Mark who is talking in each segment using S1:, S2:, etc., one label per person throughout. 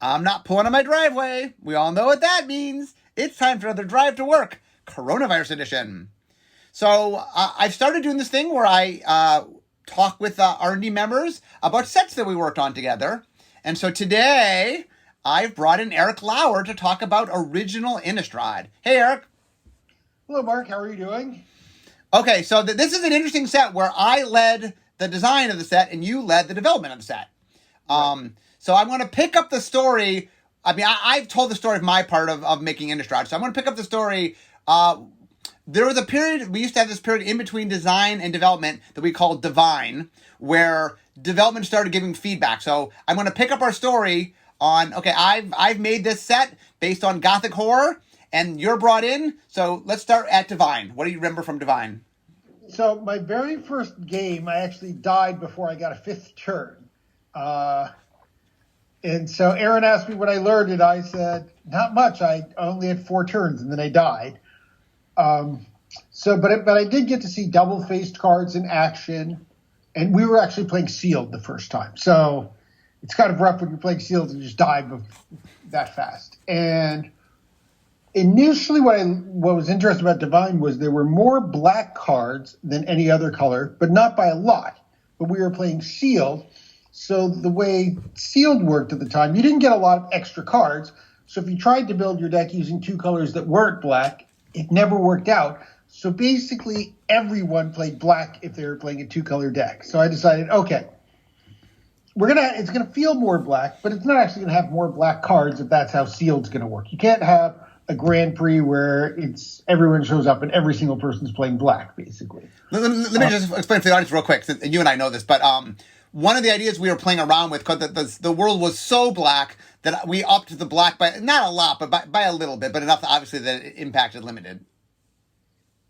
S1: I'm not pulling on my driveway. We all know what that means. It's time for another drive to work, coronavirus edition. So I've started doing this thing where I talk with R&D members about sets that we worked on together. And so today I've brought in Erik Lauer to talk about original Innistrad. Hey, Erik.
S2: Hello, Mark. How are you doing?
S1: Okay, so this is an interesting set where I led the design of the set and you led the development of the set. Right. So I'm going to pick up the story. I mean, I've told the story of my part of making Innistrad. So I'm going to pick up the story. There was a period, we used to have this period in between design and development that we called Divine, where development started giving feedback. So I'm going to pick up our story on, okay, I've made this set based on Gothic horror, and you're brought in. So let's start at Divine. What do you remember from Divine?
S2: So my very first game, I actually died before I got a fifth turn. And so Aaron asked me what I learned, and I said, not much. I only had 4 turns, and then I died. But I did get to see double-faced cards in action, and we were actually playing sealed the first time. So it's kind of rough when you're playing sealed and just die that fast. And initially what was interesting about Divine was there were more black cards than any other color, but not by a lot. But we were playing sealed. So the way sealed worked at the time, you didn't get a lot of extra cards. So if you tried to build your deck using 2 colors that weren't black, it never worked out. So basically everyone played black if they were playing a 2-color deck. So I decided, okay, it's gonna feel more black, but it's not actually gonna have more black cards if that's how sealed's gonna work. You can't have a Grand Prix where everyone shows up and every single person's playing black, basically.
S1: Let me just explain for the audience real quick. You and I know this, but one of the ideas we were playing around with, because the world was so black that we upped the black by, not a lot, but by a little bit, but enough, obviously, that it impacted limited.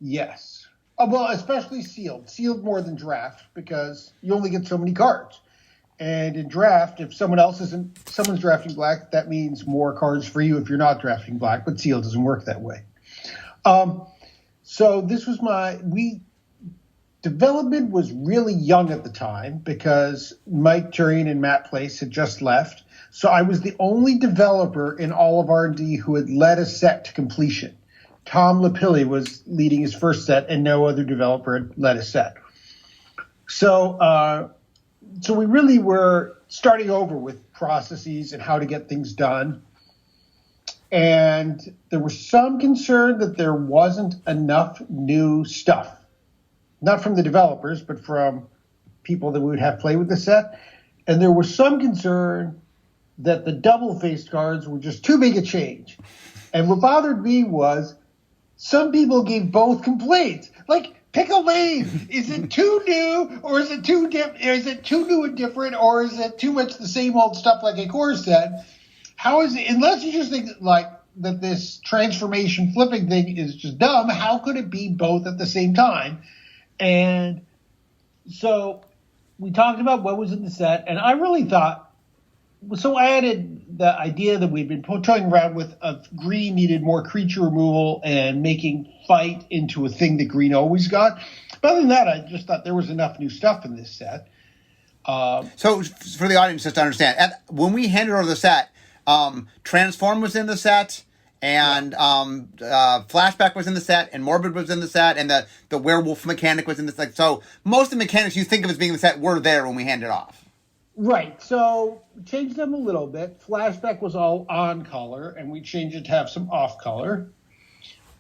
S2: Yes. Well, especially sealed. Sealed more than draft, because you only get so many cards. And in draft, if someone's drafting black, that means more cards for you if you're not drafting black, but sealed doesn't work that way. So this was development was really young at the time because Mike Turian and Matt Place had just left. So I was the only developer in all of R&D who had led a set to completion. Tom Lapilli was leading his first set, and no other developer had led a set. So we really were starting over with processes and how to get things done. And there was some concern that there wasn't enough new stuff. Not from the developers, but from people that we would have play with the set. And there was some concern that the double-faced cards were just too big a change. And what bothered me was some people gave both complaints. Like, pick a lane. Is it too new, or is it too new and different, or is it too much the same old stuff like a core set? How is it, unless you just think like that this transformation flipping thing is just dumb, how could it be both at the same time? And so we talked about what was in the set, and I really thought, so I added the idea that we'd been toying around with of green needed more creature removal and making fight into a thing that green always got. But other than that, I just thought there was enough new stuff in this set.
S1: So for the audience, just to understand, when we handed over the set, Transform was in the set, and Flashback was in the set, and Morbid was in the set, and the werewolf mechanic was in the set. So most of the mechanics you think of as being in the set were there when we handed it off.
S2: Right. So we changed them a little bit. Flashback was all on color, and we changed it to have some off color.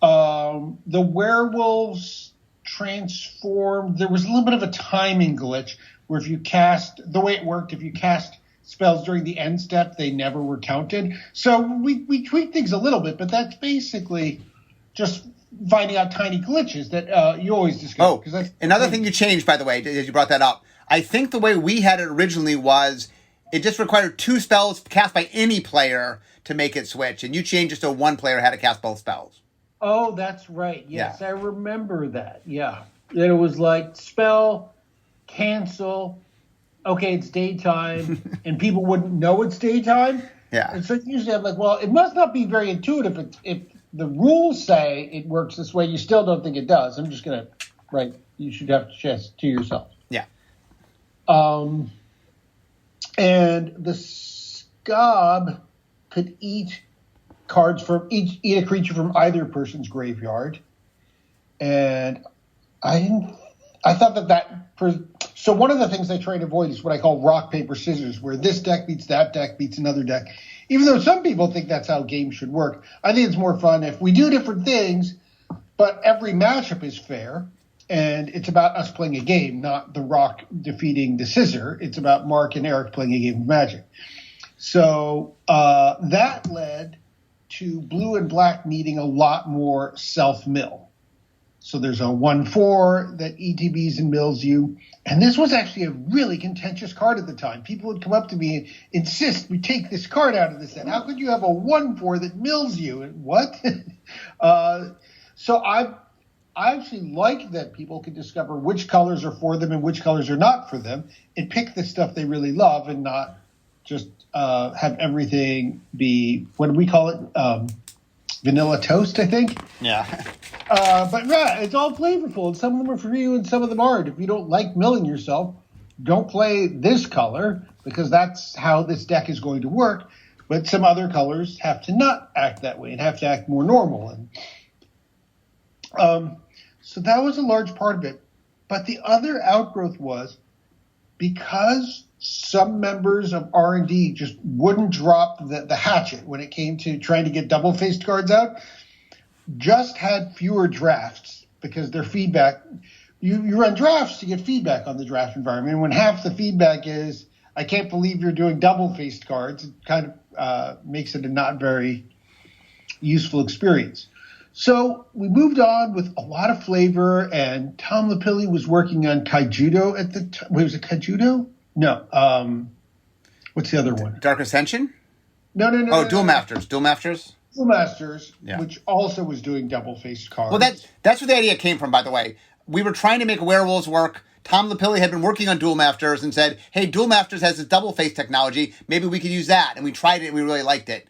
S2: The werewolves transformed. There was a little bit of a timing glitch where if you cast spells during the end step, they never were counted. So we tweaked things a little bit, but that's basically just finding out tiny glitches that you always discover.
S1: Another thing you changed, by the way, as you brought that up, I think the way we had it originally was it just required 2 spells cast by any player to make it switch, and you changed it so 1 player had to cast both spells.
S2: Oh, that's right. Yes,
S1: yeah.
S2: I remember that. Yeah. It was like spell, cancel, okay, it's daytime, and people wouldn't know it's daytime.
S1: Yeah.
S2: And so usually I'm like, well, it must not be very intuitive. If the rules say it works this way, you still don't think it does. I'm just going to write, you should have to test to yourself.
S1: Yeah.
S2: And the Scob could eat eat a creature from either person's graveyard, and I thought so one of the things I try to avoid is what I call rock, paper, scissors, where this deck beats that deck beats another deck. Even though some people think that's how games should work, I think it's more fun if we do different things, but every matchup is fair, and it's about us playing a game, not the rock defeating the scissor. It's about Mark and Eric playing a game of Magic. So that led to blue and black needing a lot more self-mill. So there's a 1/4 that ETBs and mills you. And this was actually a really contentious card at the time. People would come up to me and insist we take this card out of the set. How could you have a 1/4 that mills you? What? So I actually like that people can discover which colors are for them and which colors are not for them and pick the stuff they really love and not just have everything be, what do we call it? Vanilla toast, I think.
S1: Yeah.
S2: But yeah, it's all flavorful, and some of them are for you and some of them aren't. If you don't like milling yourself, don't play this color because that's how this deck is going to work. But some other colors have to not act that way and have to act more normal. And so that was a large part of it. But the other outgrowth was because some members of R&D just wouldn't drop the hatchet when it came to trying to get double-faced cards out, just had fewer drafts because their feedback, you run drafts to get feedback on the draft environment. And when half the feedback is, I can't believe you're doing double-faced cards, it kind of makes it a not very useful experience. So we moved on with a lot of flavor, and Tom Lapilli was working on Kaijudo at the time. Wait, was it Kaijudo? No. What's the other one?
S1: Dark Ascension?
S2: No.
S1: Oh, Duel Masters. Duel Masters?
S2: Duel Masters,
S1: Yeah.
S2: which also was doing double-faced cards.
S1: Well, that's where the idea came from, by the way. We were trying to make Werewolves work. Tom Lapilli had been working on Duel Masters and said, hey, Duel Masters has this double-faced technology. Maybe we could use that. And we tried it, and we really liked it.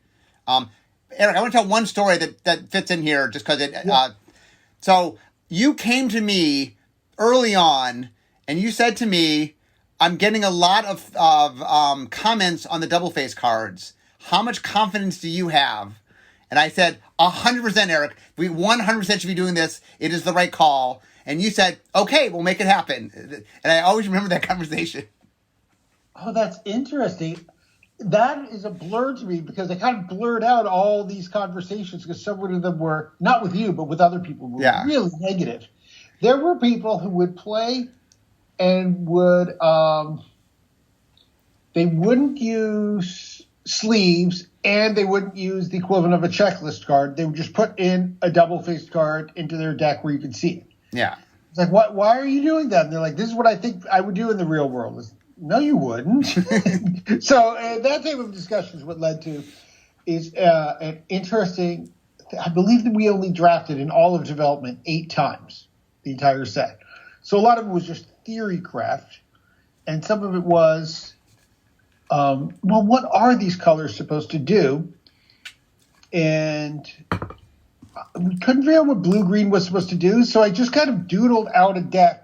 S1: Eric, I want to tell one story that fits in here just because it...
S2: Yeah.
S1: So you came to me early on, and you said to me, I'm getting a lot of comments on the double-face cards. How much confidence do you have? And I said, 100%, Eric. We 100% should be doing this. It is the right call. And you said, okay, we'll make it happen. And I always remember that conversation.
S2: Oh, that's interesting. That is a blur to me because I kind of blurred out all these conversations because some of them were, not with you, but with other people, were really negative. There were people who would play and they wouldn't use sleeves and they wouldn't use the equivalent of a checklist card. They would just put in a double-faced card into their deck where you could see it.
S1: Yeah.
S2: It's like, why are you doing that? And they're like, this is what I think I would do in the real world. It's, no, you wouldn't. So that type of discussion is what led to is an interesting, I believe that we only drafted in all of development 8 times, the entire set. So a lot of it was just theory craft, and some of it was, well, what are these colors supposed to do? And we couldn't figure out what blue-green was supposed to do, so I just kind of doodled out a deck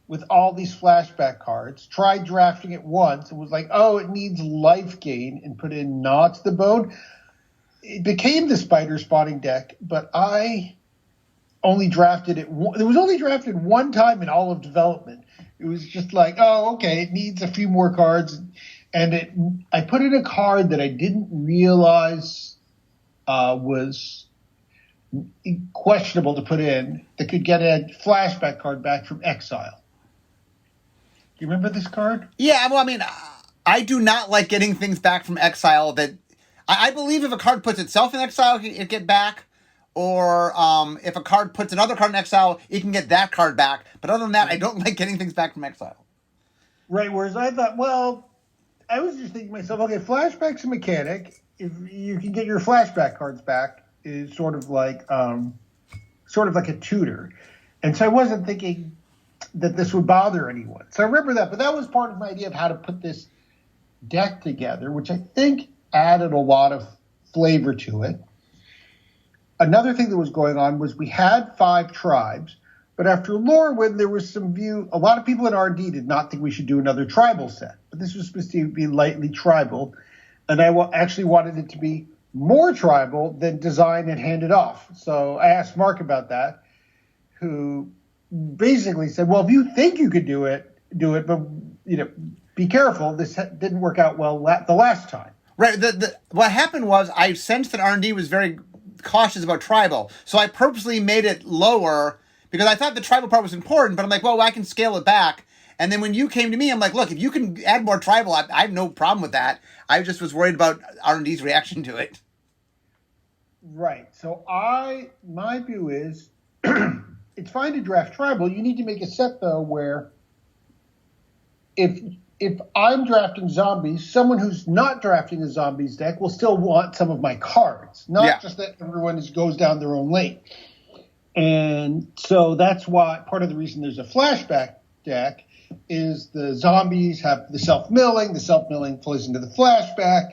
S2: with all these flashback cards, tried drafting it once, and was like, oh, it needs life gain, and put in Gnaw to the Bone. It became the spider spawning deck, but I only drafted it. It was only drafted one time in all of development. It was just like, oh, okay, it needs a few more cards. And I put in a card that I didn't realize was questionable to put in that could get a flashback card back from exile. Do you remember this card?
S1: Yeah, well, I mean, I do not like getting things back from exile that... I believe if a card puts itself in exile, it can get back. Or if a card puts another card in exile, it can get that card back. But other than that, I don't like getting things back from exile.
S2: Right, whereas I thought, well, I was just thinking to myself, okay, flashback's a mechanic. If you can get your flashback cards back, is sort of like a tutor. And so I wasn't thinking that this would bother anyone. So I remember that, but that was part of my idea of how to put this deck together, which I think added a lot of flavor to it. Another thing that was going on was we had 5 tribes, but after Lorwyn, there was some view. A lot of people at R&D did not think we should do another tribal set, but this was supposed to be lightly tribal, and I actually wanted it to be more tribal than design and hand it off. So I asked Mark about that, who basically said, well, if you think you could do it, but be careful. This didn't work out well the last time.
S1: Right. What happened was I sensed that R&D was very cautious about tribal, so I purposely made it lower because I thought the tribal part was important. But I'm like, well, I can scale it back. And then when you came to me, I'm like, look, if you can add more tribal, I have no problem with that. I just was worried about R&D's reaction to it.
S2: Right. So my view is it's fine to draft tribal. You need to make a set though where if I'm drafting zombies, someone who's not drafting a zombies deck will still want some of my cards, not just that everyone goes down their own lane. And so that's why part of the reason there's a flashback deck is the zombies have the self-milling. The self-milling plays into the flashback.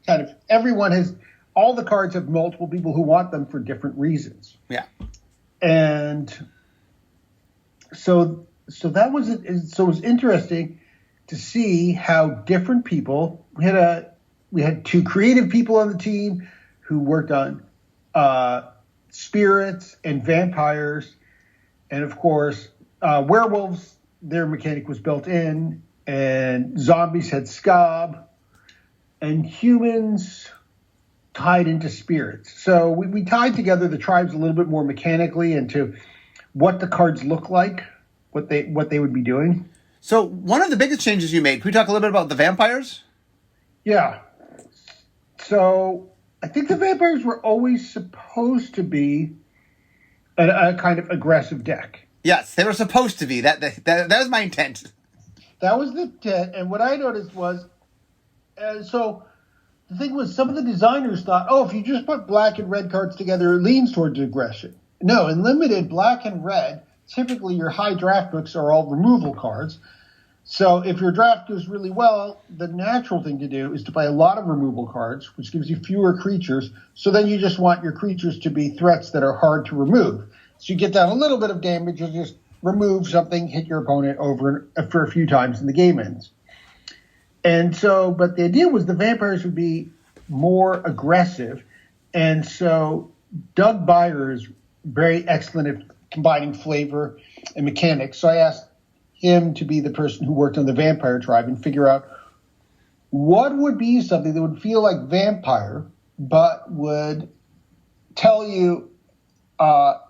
S2: Kind of everyone has – all the cards have multiple people who want them for different reasons.
S1: Yeah.
S2: And so that was – so it was interesting to see how different people – we had two creative people on the team who worked on spirits and vampires, and of course werewolves. Their mechanic was built in, and zombies had scob, and humans tied into spirits. So we tied together the tribes a little bit more mechanically into what the cards look like, what they would be doing.
S1: So one of the biggest changes you made, can we talk a little bit about the vampires?
S2: Yeah. So I think the vampires were always supposed to be a kind of aggressive deck.
S1: Yes, they were supposed to be. That was my intent.
S2: That was the intent. And what I noticed was, so the thing was, some of the designers thought, if you just put black and red cards together, it leans towards aggression. No, in limited, black and red, typically your high draft books are all removal cards. So if your draft goes really well, the natural thing to do is to play a lot of removal cards, which gives you fewer creatures. So then you just want your creatures to be threats that are hard to remove. So you get down a little bit of damage, you'll just remove something, hit your opponent over for a few times, and the game ends. And so, but the idea was the vampires would be more aggressive. And so Doug Beyer is very excellent at combining flavor and mechanics. So I asked him to be the person who worked on the vampire tribe and figure out what would be something that would feel like vampire, but would tell you,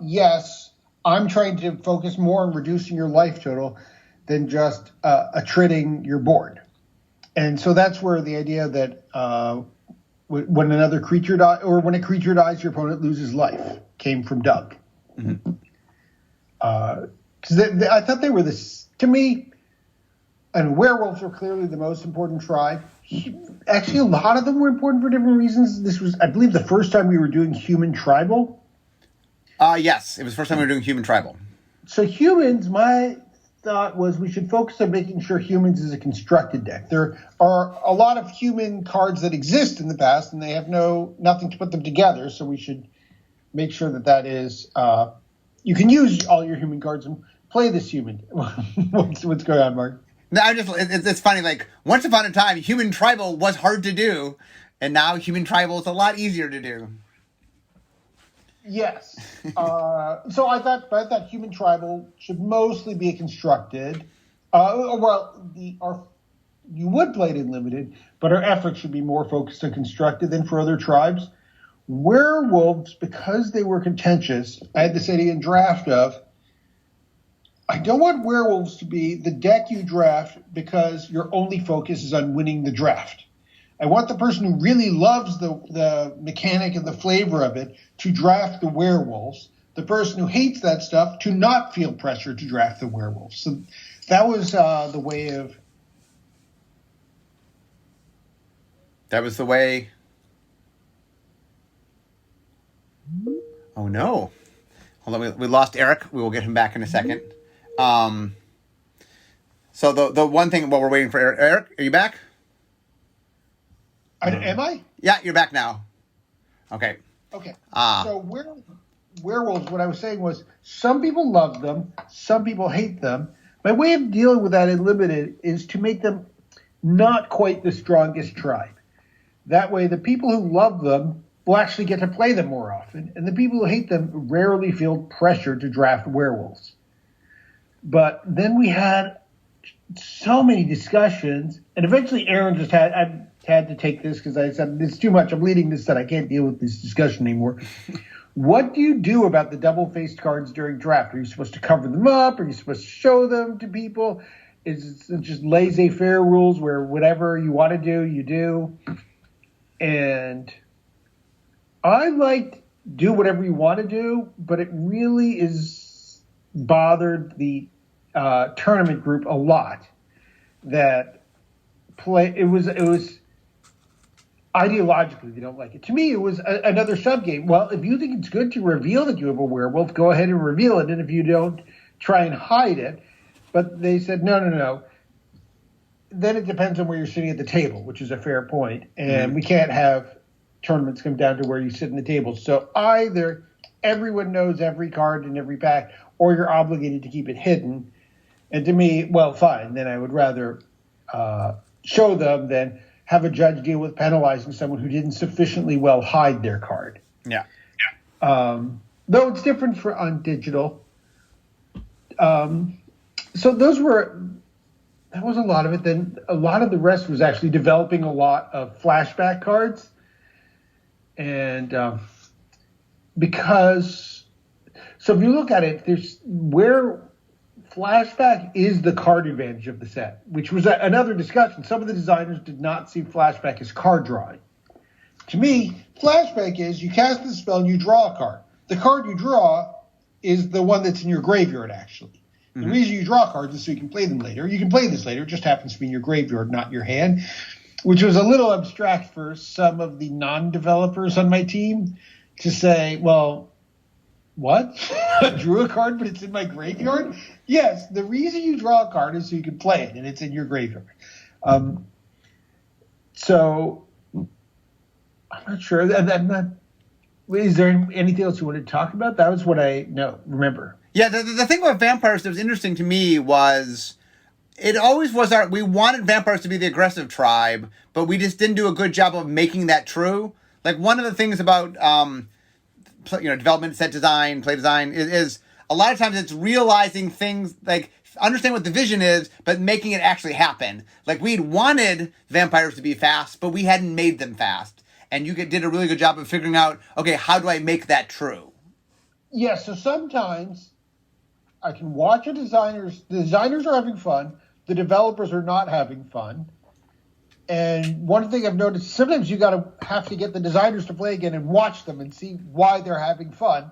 S2: yes, I'm trying to focus more on reducing your life total than just attritting your board. And so that's where the idea that when another creature dies, or when a creature dies, your opponent loses life, came from Doug. Mm-hmm. I thought they were to me, and werewolves are clearly the most important tribe. Actually, a lot of them were important for different reasons. This was, I believe, the first time we were doing human tribal.
S1: Yes, it was the first time we were doing human tribal.
S2: So humans, my thought was we should focus on making sure humans is a constructed deck. There are a lot of human cards that exist in the past, and they have nothing to put them together. So we should make sure that is you can use all your human cards and play this human. What's going on, Mark?
S1: No, it's funny. Like once upon a time, human tribal was hard to do, and now human tribal is a lot easier to do.
S2: Yes. So I thought human tribal should mostly be constructed. You would play it in limited, but our efforts should be more focused on constructed than for other tribes. Werewolves, because they were contentious, I had this idea in draft of, I don't want werewolves to be the deck you draft because your only focus is on winning the draft. I want the person who really loves the mechanic and the flavor of it to draft the werewolves. The person who hates that stuff to not feel pressure to draft the werewolves. So that was the way of...
S1: That was the way... Oh, no. Hold on, we lost Eric. We will get him back in a second. So the one thing while we're waiting for Eric, are you back?
S2: Am I?
S1: Yeah, you're back now. Okay.
S2: Okay. So werewolves, what I was saying was some people love them, some people hate them. My way of dealing with that in limited is to make them not quite the strongest tribe. That way, the people who love them will actually get to play them more often, and the people who hate them rarely feel pressured to draft werewolves. But then we had so many discussions, and eventually Aaron just had to take this because I said, it's too much. I'm leading this, that I can't deal with this discussion anymore. What do you do about the double-faced cards during draft? Are you supposed to cover them up? Are you supposed to show them to people? Is it just laissez-faire rules where whatever you want to do, you do? And I like do whatever you want to do, but it really is bothered the tournament group a lot that it was ideologically they don't like it. To me, it was another sub-game. Well, if you think it's good to reveal that you have a werewolf, go ahead and reveal it, and if you don't, try and hide it. But they said, no. Then it depends on where you're sitting at the table, which is a fair point. And we can't have tournaments come down to where you sit in the table. So either everyone knows every card in every pack, or you're obligated to keep it hidden. And to me, well, fine. Then I would rather show them than have a judge deal with penalizing someone who didn't sufficiently well hide their card.
S1: Yeah.
S2: Though it's different on digital. So that was a lot of it. Then a lot of the rest was actually developing a lot of flashback cards. And so if you look at it, there's where flashback is the card advantage of the set, which was another discussion. Some of the designers did not see flashback as card drawing. To me, flashback is you cast the spell and you draw a card. The card you draw is the one that's in your graveyard, actually. The reason you draw cards is so you can play them later. You can play this later. It just happens to be in your graveyard, not your hand, which was a little abstract for some of the non-developers on my team to say, well, what? I drew a card, but it's in my graveyard? Yes, the reason you draw a card is so you can play it, and it's in your graveyard. So I'm not sure. Is there anything else you want to talk about? That was what I remember.
S1: Yeah, the thing about vampires that was interesting to me was it always was we wanted vampires to be the aggressive tribe, but we just didn't do a good job of making that true. Like one of the things about development, set design, play design is a lot of times it's realizing things, like understanding what the vision is, but making it actually happen. Like we'd wanted vampires to be fast, but we hadn't made them fast. And you did a really good job of figuring out, okay, how do I make that true?
S2: Yeah, so sometimes I can watch the designers are having fun, the developers are not having fun. And one thing I've noticed, sometimes you have to get the designers to play again and watch them and see why they're having fun.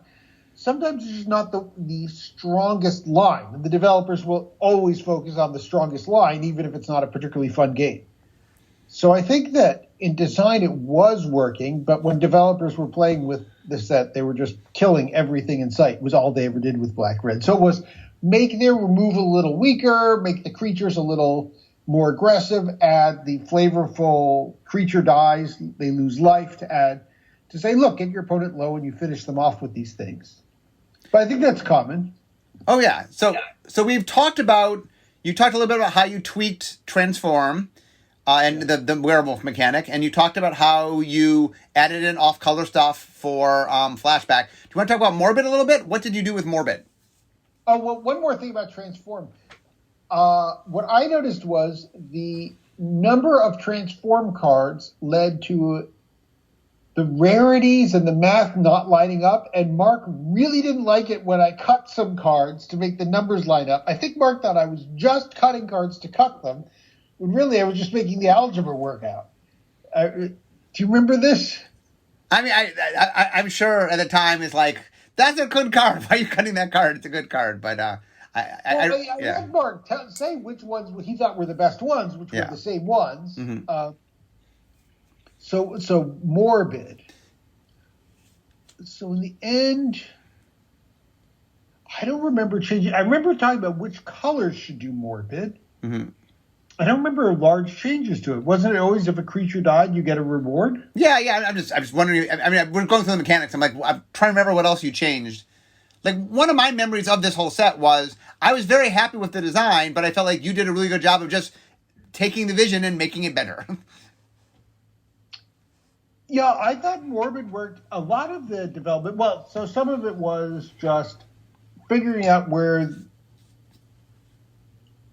S2: Sometimes it's just not the strongest line. And the developers will always focus on the strongest line, even if it's not a particularly fun game. So I think that in design it was working, but when developers were playing with the set, they were just killing everything in sight. It was all they ever did with Black Red. So it was make their removal a little weaker, make the creatures a little more aggressive, add the flavorful creature dies, they lose life to say, look, get your opponent low and you finish them off with these things. But I think that's common.
S1: Oh, yeah. So we've talked about, you talked a little bit about how you tweaked Transform and the werewolf mechanic, and you talked about how you added in off-color stuff for Flashback. Do you want to talk about Morbid a little bit? What did you do with Morbid?
S2: Oh, well, one more thing about Transform. What I noticed was the number of Transform cards led to the rarities and the math not lining up, and Mark really didn't like it when I cut some cards to make the numbers line up. I think Mark thought I was just cutting cards to cut them, when really I was just making the algebra work out. Do you remember this?
S1: I mean, I'm sure at the time it's like, that's a good card. Why are you cutting that card? It's a good card. But I
S2: let Mark say which ones he thought were the best ones, which were the same ones.
S1: Mm-hmm.
S2: So Morbid. So in the end, I don't remember changing. I remember talking about which colors should do Morbid.
S1: Mm-hmm. I
S2: don't remember large changes to it. Wasn't it always if a creature died, you get a reward?
S1: Yeah. I'm just wondering. I mean, we're going through the mechanics. I'm trying to remember what else you changed. Like, one of my memories of this whole set was I was very happy with the design, but I felt like you did a really good job of just taking the vision and making it better.
S2: Yeah, I thought Morbid worked. A lot of the development, well, so some of it was just figuring out where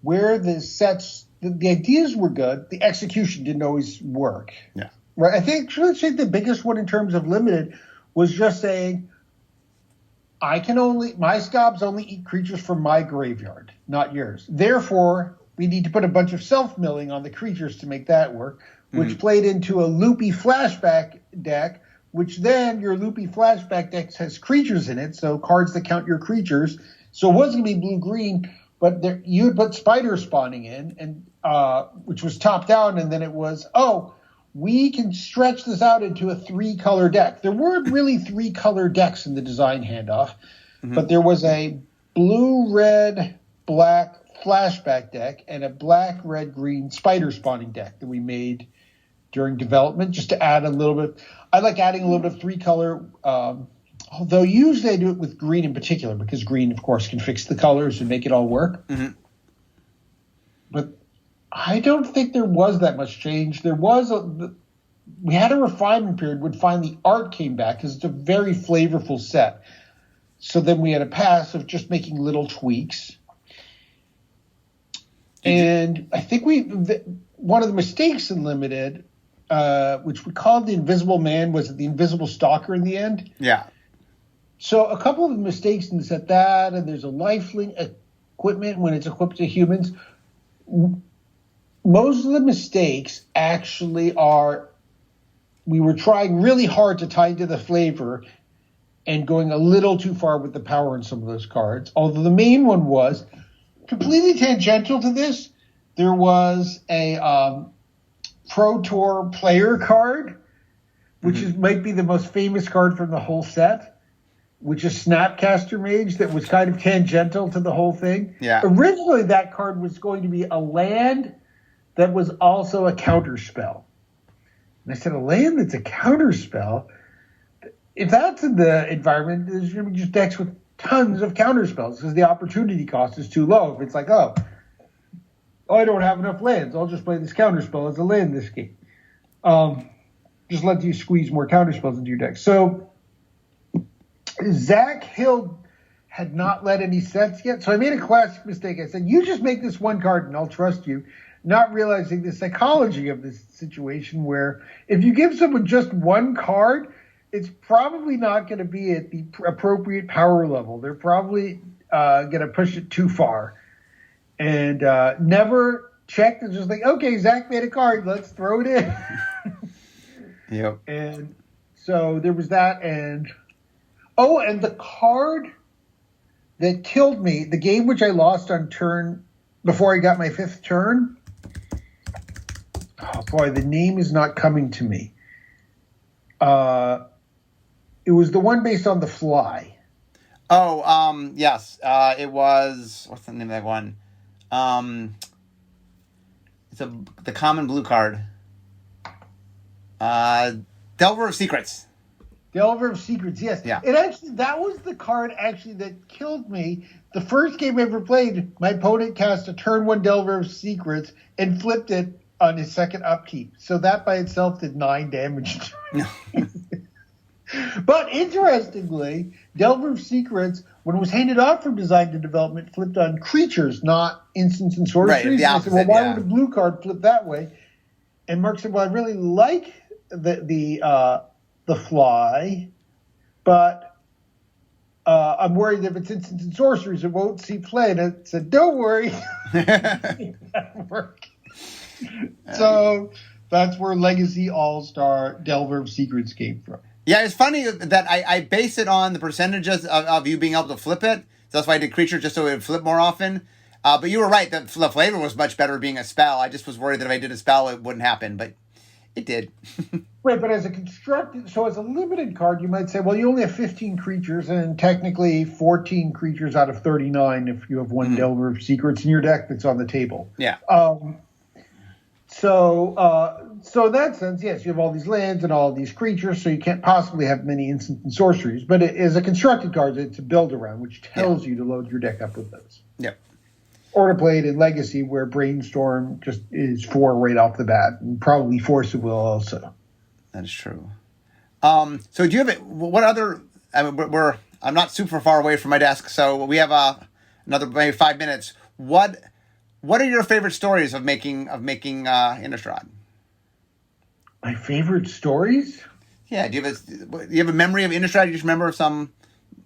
S2: the sets, the ideas were good, the execution didn't always work.
S1: Yeah.
S2: Right. I think the biggest one in terms of limited was just saying, my scobs only eat creatures from my graveyard, not yours. Therefore, we need to put a bunch of self-milling on the creatures to make that work, which played into a loopy flashback deck, which then your loopy flashback deck has creatures in it, so cards that count your creatures. So it wasn't going to be blue-green, but you would put spider spawning in, and which was top-down, and then it was, we can stretch this out into a 3-color deck. There weren't really 3-color decks in the design handoff, but there was a blue, red, black flashback deck and a black, red, green spider spawning deck that we made during development just to add a little bit. I like adding a little bit of 3-color, although usually I do it with green in particular because green, of course, can fix the colors and make it all work. But I don't think there was that much change. There was we had a refinement period when finally art came back because it's a very flavorful set. So then we had a pass of just making little tweaks. And I think one of the mistakes in Limited, which we called the Invisible Man, was the Invisible Stalker in the end.
S1: Yeah.
S2: So a couple of the mistakes in set that, and there's a lifelink equipment when it's equipped to humans. Most of the mistakes actually are we were trying really hard to tie into the flavor and going a little too far with the power in some of those cards. Although the main one was completely tangential to this. There was a Pro Tour player card, which might be the most famous card from the whole set, which is Snapcaster Mage, that was kind of tangential to the whole thing.
S1: Yeah.
S2: Originally, that card was going to be a land that was also a counterspell. And I said, a land that's a counterspell? If that's in the environment, there's going to be just decks with tons of counterspells because the opportunity cost is too low. If it's like, I don't have enough lands, I'll just play this counterspell as a land this game. Just let you squeeze more counterspells into your deck. So Zach Hill had not led any sets yet. So I made a classic mistake. I said, you just make this one card and I'll trust you. Not realizing the psychology of this situation where if you give someone just one card, it's probably not going to be at the appropriate power level. They're probably going to push it too far. And never checked and just like, okay, Zach made a card. Let's throw it in.
S1: Yep.
S2: And so there was that. And the card that killed me, the game which I lost on turn before I got my 5th turn. Oh, boy, the name is not coming to me. It was the one based on the fly.
S1: Yes. It was, what's the name of that one? It's the common blue card. Delver of Secrets.
S2: Delver of Secrets, yes.
S1: Yeah.
S2: And actually, that was the card that killed me. The first game I ever played, my opponent cast a turn 1 Delver of Secrets and flipped it on his second upkeep. So that by itself did 9 damage. But interestingly, Delver of Secrets, when it was handed off from design to development, flipped on creatures, not instants and sorceries.
S1: Right, the opposite,
S2: I said, well, why would a blue card flip that way? And Mark said, well, I really like the fly, but I'm worried if it's instants and sorceries, it won't see play. And I said, don't worry. That'll work. So that's where Legacy All-Star Delver of Secrets came from.
S1: Yeah, it's funny that I base it on the percentages of you being able to flip it. So that's why I did creature, just so it would flip more often. But you were right, the flavor was much better being a spell. I just was worried that if I did a spell, it wouldn't happen, but it did.
S2: Right, but as a limited card, you might say, well, you only have 15 creatures, and technically 14 creatures out of 39 if you have one Delver of Secrets in your deck that's on the table.
S1: Yeah.
S2: So in that sense, yes, you have all these lands and all these creatures, so you can't possibly have many instants and sorceries. But as a constructed card, it's a build around, which tells you to load your deck up with those.
S1: Yep.
S2: Or to play it in Legacy, where Brainstorm just is 4 right off the bat, and probably Force of Will also.
S1: That is true. So do you have what other? I mean, I'm not super far away from my desk, so we have another maybe 5 minutes. What are your favorite stories of making Innistrad?
S2: My favorite stories?
S1: Yeah, do you have a memory of Innistrad? You just remember some?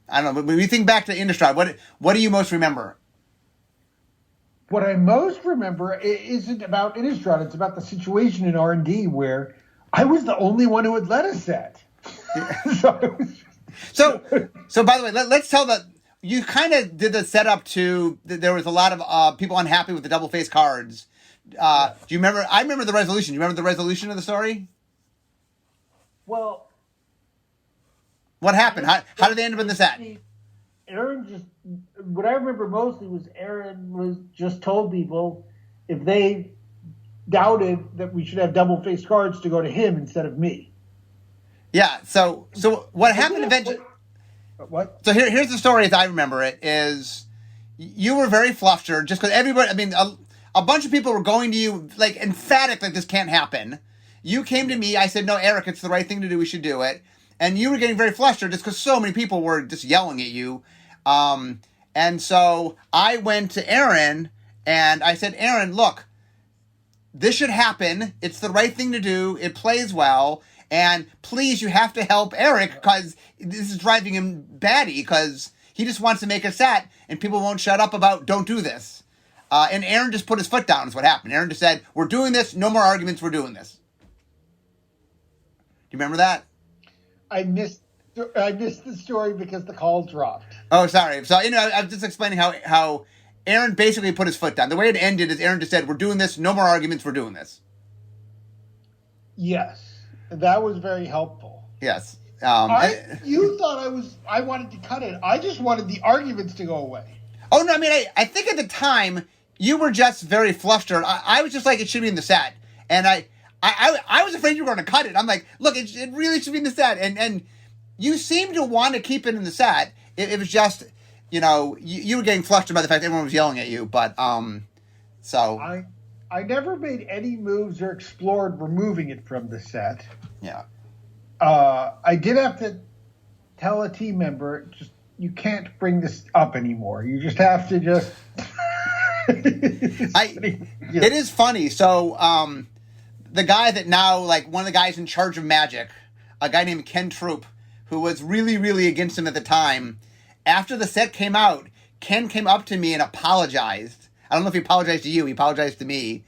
S1: I don't know. When you think back to Innistrad, what do you most remember?
S2: What I most remember isn't about Innistrad. It's about the situation in R&D where I was the only one who had led a set.
S1: So by the way, let's tell that you kind of did the setup to. There was a lot of people unhappy with the double face cards. Do you remember? I remember the resolution. Do you remember the resolution of the story?
S2: Well,
S1: what happened? How did they end up in the set?
S2: What I remember mostly was Aaron was just told people if they doubted that we should have double face cards to go to him instead of me.
S1: Yeah. So what happened eventually?
S2: What?
S1: So here's the story as I remember it. Is you were very flustered just because everybody. I mean, a bunch of people were going to you like emphatic, like this can't happen. You came to me. I said, no, Eric, it's the right thing to do. We should do it. And you were getting very flustered just because so many people were just yelling at you. And so I went to Aaron and I said, Aaron, look, this should happen. It's the right thing to do. It plays well. And please, you have to help Eric because this is driving him batty because he just wants to make a set and people won't shut up about don't do this. And Aaron just put his foot down is what happened. Aaron just said, we're doing this. No more arguments. We're doing this. Do you remember that?
S2: I missed the story because the call dropped.
S1: Oh, sorry. So, I was just explaining how Aaron basically put his foot down. The way it ended is Aaron just said, we're doing this. No more arguments. We're doing this.
S2: Yes. That was very helpful.
S1: Yes.
S2: You thought I wanted to cut it. I just wanted the arguments to go away.
S1: Oh, no. I mean, I think at the time, you were just very flustered. I was just like, it should be in the set. And I was afraid you were going to cut it. I'm like, look, it really should be in the set. And you seemed to want to keep it in the set. It was just, you were getting flustered by the fact that everyone was yelling at you. But, so.
S2: I never made any moves or explored removing it from the set.
S1: Yeah.
S2: I did have to tell a team member, you can't bring this up anymore. You just have to just.
S1: It is funny. So, the guy that now, like, one of the guys in charge of Magic, a guy named Ken Troop, who was really, really against him at the time, after the set came out, Ken came up to me and apologized. I don't know if he apologized to you. He apologized to me.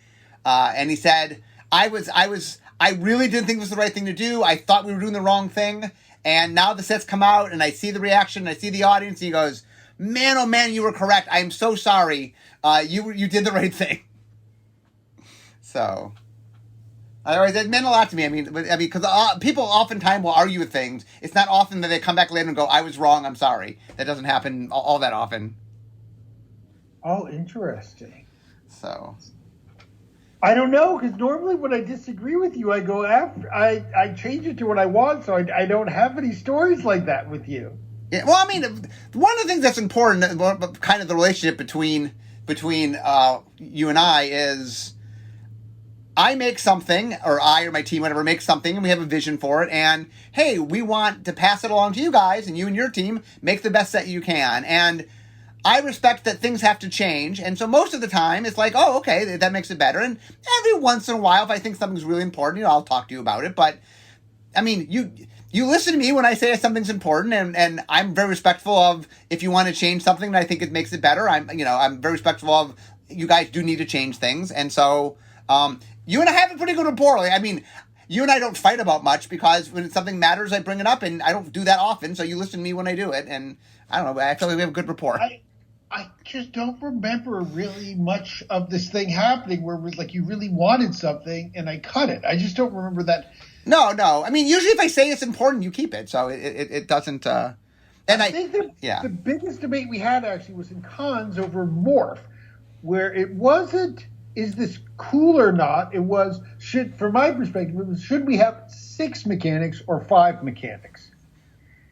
S1: And he said, I really didn't think it was the right thing to do. I thought we were doing the wrong thing. And now the set's come out and I see the reaction. And I see the audience. And he goes, man, oh man, you were correct. I am so sorry. You did the right thing. So, it meant a lot to me. I mean, because people oftentimes will argue with things. It's not often that they come back later and go, I was wrong. I'm sorry. That doesn't happen all that often.
S2: Oh, interesting.
S1: So,
S2: I don't know, because normally when I disagree with you, I go after I change it to what I want, so I don't have any stories like that with you.
S1: Yeah, well, I mean, one of the things that's important, kind of the relationship between you and I is, I make something, or I or my team, whatever, makes something, and we have a vision for it, and hey, we want to pass it along to you guys, and you and your team make the best set you can, and I respect that things have to change, and so most of the time, it's like, oh, okay, that makes it better, and every once in a while, if I think something's really important, I'll talk to you about it, but, I mean, you listen to me when I say something's important, and I'm very respectful of if you want to change something that I think it makes it better, I'm very respectful of you guys do need to change things, and so, you and I have a pretty good rapport. I mean, you and I don't fight about much because when something matters, I bring it up, and I don't do that often, so you listen to me when I do it, and I don't know, I feel like we have a good rapport.
S2: I just don't remember really much of this thing happening where it was like you really wanted something and I cut it. I just don't remember that.
S1: No. I mean, usually if I say it's important, you keep it, so it doesn't. And I
S2: think the biggest debate we had actually was in cons over Morph, where it wasn't, is this cool or not? It was, from my perspective, it was, should we have 6 mechanics or 5 mechanics?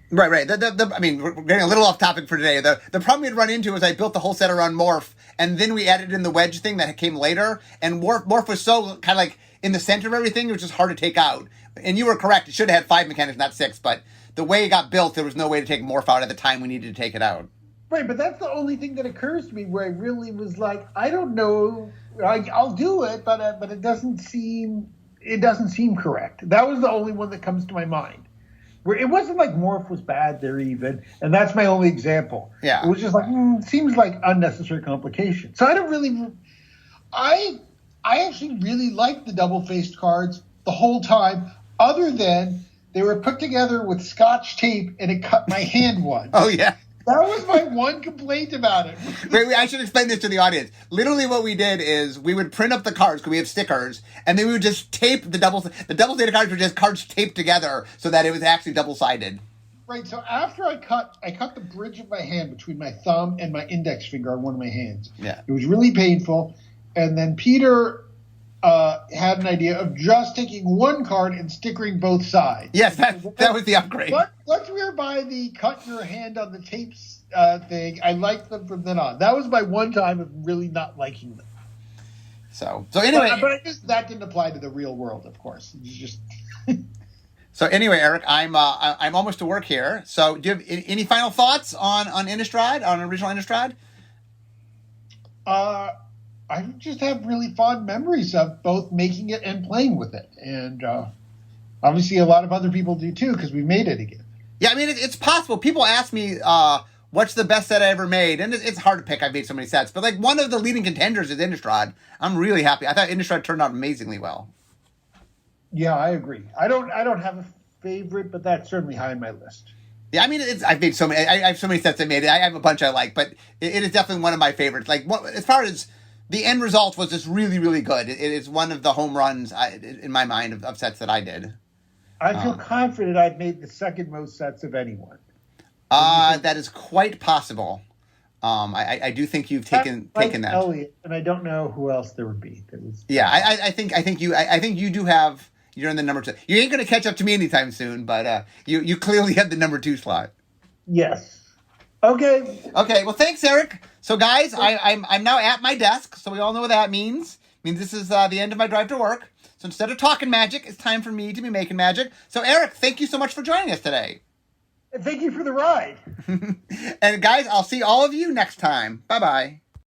S1: Right. I mean, we're getting a little off topic for today. The problem we'd run into was I built the whole set around Morph, and then we added in the wedge thing that came later, and Morph was so kind of like, in the center of everything, which is hard to take out. And you were correct. It should have had 5 mechanics, not 6. But the way it got built, there was no way to take morph out at the time we needed to take it out.
S2: Right, but that's the only thing that occurs to me where I really was like, I don't know, I'll do it, but it doesn't seem correct. That was the only one that comes to my mind. Where it wasn't like morph was bad there even, and that's my only example.
S1: Yeah,
S2: it was just like seems like unnecessary complication. So I actually really liked the double-faced cards the whole time, other than they were put together with Scotch tape and it cut my hand once.
S1: Oh yeah.
S2: That was my one complaint about it.
S1: Wait, I should explain this to the audience. Literally what we did is we would print up the cards because we have stickers, and then we would just tape the double-sided cards were just cards taped together so that it was actually double-sided.
S2: Right, so after I cut the bridge of my hand between my thumb and my index finger on one of my hands.
S1: Yeah.
S2: It was really painful. And then Peter had an idea of just taking one card and stickering both sides.
S1: Yes, that was the upgrade.
S2: Once we were by the cut your hand on the tapes thing, I liked them from then on. That was my one time of really not liking them.
S1: So anyway,
S2: but I guess that didn't apply to the real world, of course. It's just.
S1: So anyway, Eric, I'm almost to work here. So do you have any final thoughts on Innistrad, on original Innistrad?
S2: I just have really fond memories of both making it and playing with it. And obviously a lot of other people do too, because we made it again.
S1: Yeah, I mean, it's possible. People ask me, what's the best set I ever made? And it's hard to pick. I've made so many sets. But like one of the leading contenders is Innistrad. I'm really happy. I thought Innistrad turned out amazingly well.
S2: Yeah, I agree. I don't have a favorite, but that's certainly high on my list.
S1: Yeah, I mean, I've made so many. I have so many sets I made. I have a bunch I like, but it is definitely one of my favorites. Like, as far as the end result was just really, really good. It is one of the home runs in my mind of sets that I did.
S2: I feel confident I've made the second most sets of anyone.
S1: That is quite possible. I do think you've taken that.
S2: Elliot, and I don't know who else there would be.
S1: Yeah, I think you do have. You're in the number 2. You ain't going to catch up to me anytime soon, but you clearly have the number 2 slot.
S2: Yes. Okay.
S1: Okay. Well, thanks, Eric. So, guys, I'm now at my desk, so we all know what that means. It means this is the end of my drive to work. So instead of talking magic, it's time for me to be making magic. So, Eric, thank you so much for joining us today.
S2: And thank you for the ride.
S1: And guys, I'll see all of you next time. Bye-bye.